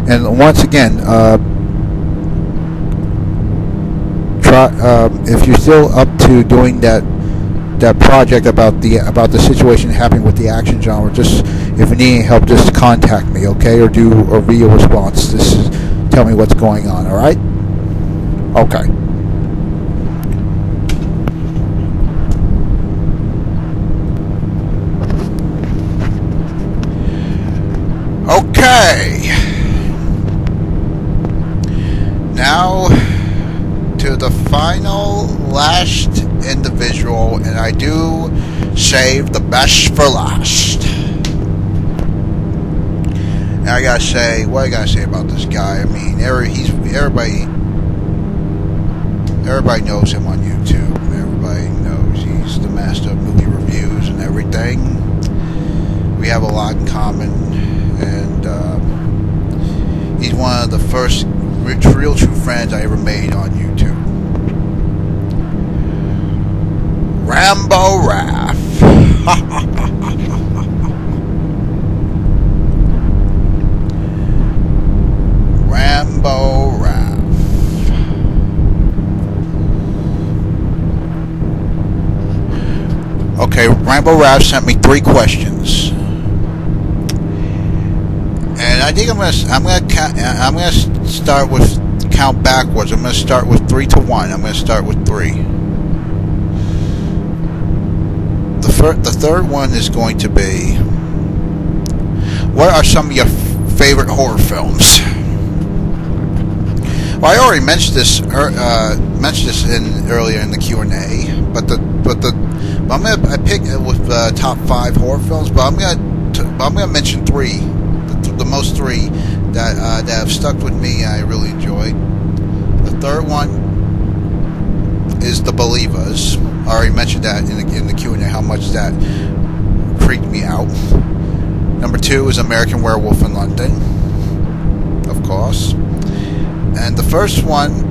And once again, try if you're still up to doing that project about the situation happening with the action genre. Just if you need any help, just contact me, okay, or do a video response. Tell me what's going on. All right? Okay. Okay. Now to the final last individual, and I do save the best for last. Now I gotta say, what I gotta say about this guy? I mean, everybody knows him on YouTube. Everybody knows he's the master of movie reviews and everything. We have a lot in common, and he's one of the first real true friends I ever made on YouTube. Rambo Raff. Rambo Raff. Okay, Rambo Raff sent me 3 questions, and I think I'm gonna start with count backwards. I'm gonna start with 3 to 1. I'm gonna start with 3. The third one is going to be, what are some of your favorite horror films? Well, I already mentioned this earlier in the Q&A, but I picked with top 5 horror films, but I'm gonna mention 3, the most 3 that have stuck with me and I really enjoyed. The third one is The Believers. I already mentioned that in the Q&A, how much that freaked me out. Number 2 is American Werewolf in London, of course. And the first one,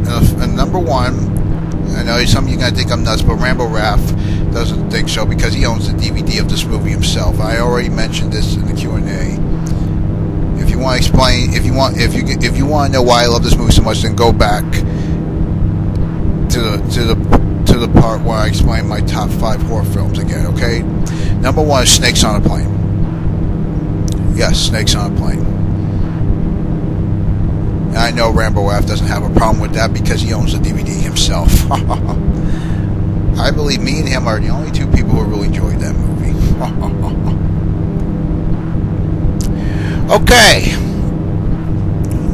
and number 1, I know some of you are going to think I'm nuts, but Rambo Raff doesn't think so because he owns the DVD of this movie himself. I already mentioned this in the Q&A. If you want to explain, if you want to know why I love this movie so much, then go back to the part where I explain my top 5 horror films again. Okay, number 1 is Snakes on a Plane. Yes, Snakes on a Plane. And I know Rambo Raff doesn't have a problem with that because he owns the DVD himself. I believe me and him are the only 2 people who really enjoyed that movie. Okay.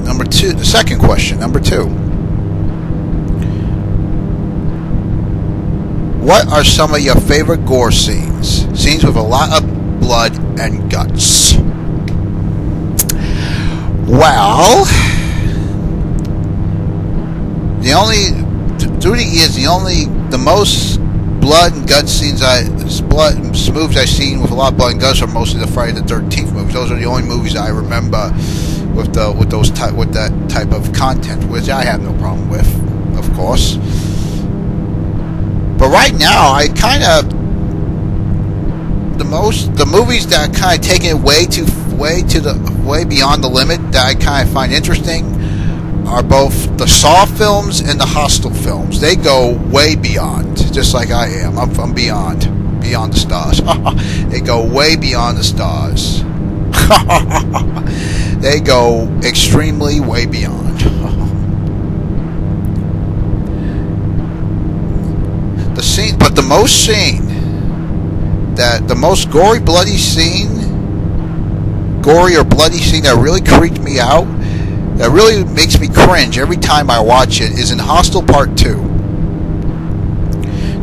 Number 2, the second question, number 2. What are some of your favorite gore scenes? Scenes with a lot of blood and guts. Well, the most blood and gut scenes movies I've seen with a lot of blood and guts are mostly the Friday the 13th movies. Those are the only movies I remember with that type of content, which I have no problem with, of course. But right now, I kind of the movies that kind of take it way beyond the limit that I kind of find interesting are both the Saw films and the Hostel films. They go way beyond, just like I am. I'm beyond the stars. They go way beyond the stars. They go extremely way beyond. The most gory, bloody scene, gory or bloody scene that really creeped me out, that really makes me cringe every time I watch it, is in Hostel Part 2.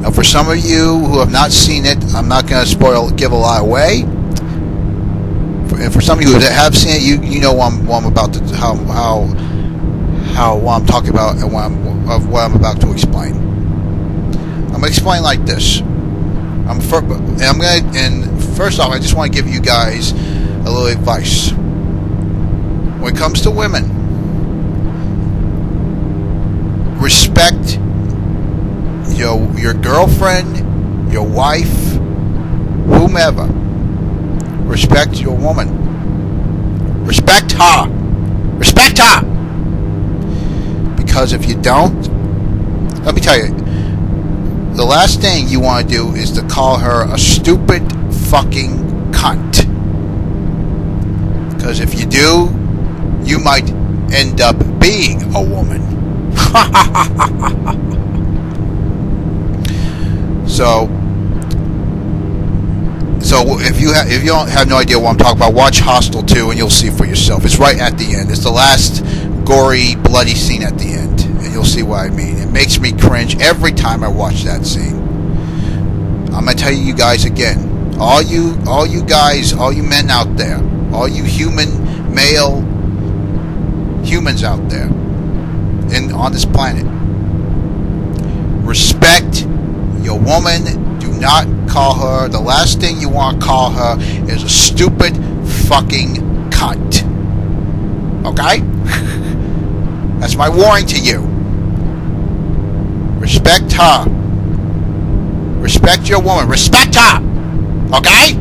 Now, for some of you who have not seen it, I'm not going to give a lot away. And for some of you that have seen it, you know what I'm about to what I'm talking about and what I'm about to explain. I'm going to explain like this. First off, I just want to give you guys a little advice. When it comes to women, respect your girlfriend, your wife, whomever. Respect your woman. Respect her. because if you don't, let me tell you, the last thing you want to do is to call her a stupid fucking cunt. Because if you do, you might end up being a woman. So if you don't have no idea what I'm talking about, watch Hostel 2 and you'll see for yourself. It's right at the end. It's the last gory, bloody scene at the end, and you'll see what I mean. It makes me cringe every time I watch that scene. I'm gonna tell you guys again, all you guys, all you men out there, all you male humans out there on this planet, respect your woman. Do not call her, the last thing you want to call her is a stupid fucking cunt. Okay? That's my warning to you. Respect her. Respect your woman. Respect her! Okay?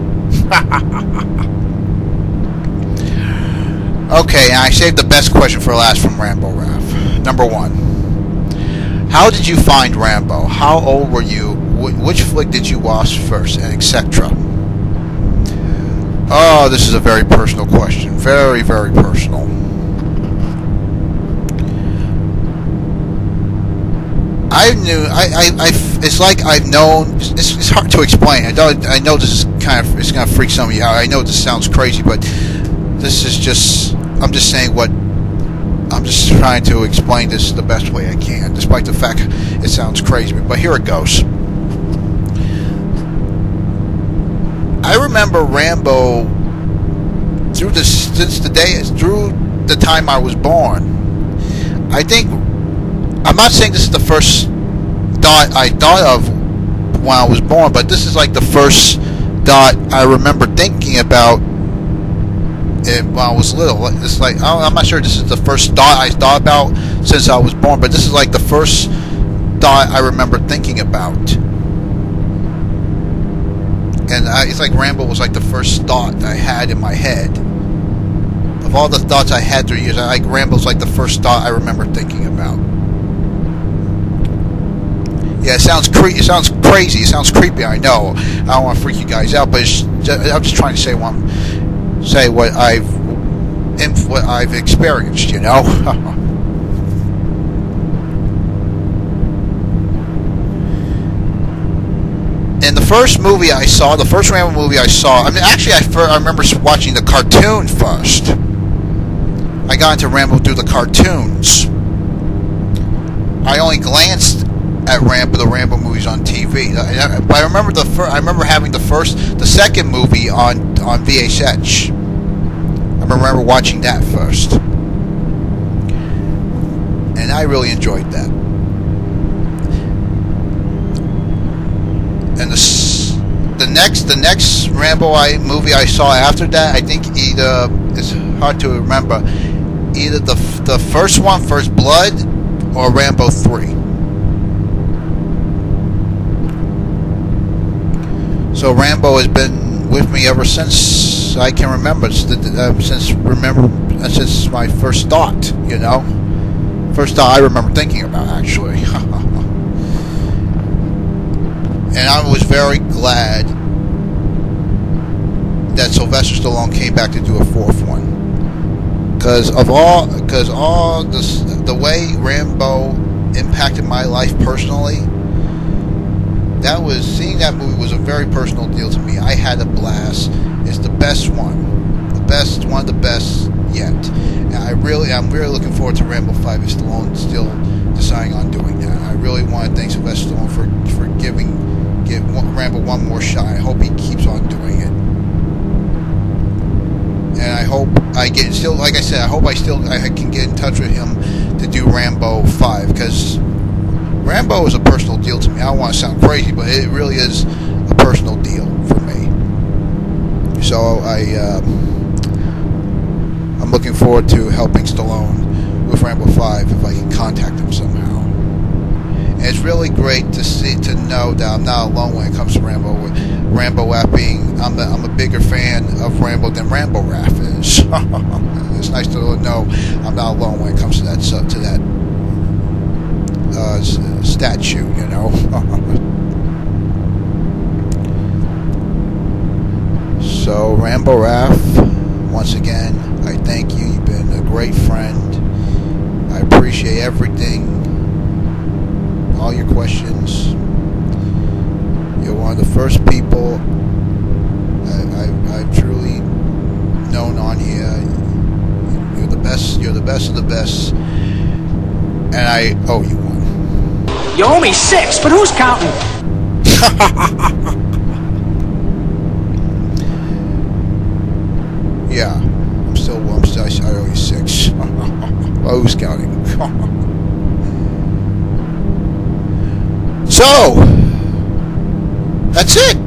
Okay, and I saved the best question for last from Rambo Raph. Number 1. How did you find Rambo? How old were you? Which flick did you watch first? And etc. Oh, this is a very personal question. Very, very personal. It's like I've known. It's hard to explain. I know this is it's gonna freak some of you out. I know this sounds crazy, but this is just. I'm just saying what. I'm just trying to explain this the best way I can, despite the fact it sounds crazy. But here it goes. I remember Rambo through the time I was born. I think. I'm not saying this is the first thought I thought of when I was born, but this is like the first thought I remember thinking about when I was little. It's like, I'm not sure this is the first thought I thought about since I was born, but this is like the first thought I remember thinking about. And it's like Rambo was like the first thought I had in my head. Of all the thoughts I had through years, Rambo's like the first thought I remember thinking about. Yeah, it sounds crazy. It sounds creepy. I know. I don't want to freak you guys out, but I'm just trying to say what I've experienced. You know. And the first movie I saw, the first Rambo movie I saw. I mean, actually, I remember watching the cartoon first. I got into Rambo through the cartoons. I only glanced at the Rambo movies on TV. But I remember having the second movie on VHS. I remember watching that first, and I really enjoyed that. And the next Rambo movie I saw after that, I think either it's hard to remember, either the first one, First Blood, or Rambo 3. So Rambo has been with me ever since I can remember. Since my first thought, you know, first thought I remember thinking about actually. And I was very glad that Sylvester Stallone came back to do a fourth one, because the way Rambo impacted my life personally. Seeing that movie was a very personal deal to me. I had a blast. It's the best one, one of the best yet. And I'm really looking forward to Rambo 5 if Stallone's still deciding on doing that. I really want to thank Sylvester Stallone for giving Rambo one more shot. I hope he keeps on doing it. And I hope I can get in touch with him to do Rambo 5, because Rambo is a personal deal to me. I don't want to sound crazy, but it really is a personal deal for me. So I'm looking forward to helping Stallone with Rambo 5 if I can contact him somehow. And it's really great to know that I'm not alone when it comes to Rambo. Rambo Raph being, I'm a bigger fan of Rambo than Rambo Raph is. It's nice to know I'm not alone when it comes to that statue, you know. So, Rambo Raff, once again, I thank you. You've been a great friend. I appreciate everything, all your questions. You're one of the first people I've truly known on here. You're the best. You're the best of the best, and I owe you one. You owe me 6, but who's counting? Yeah, I owe you 6. Well, who's counting? So, that's it.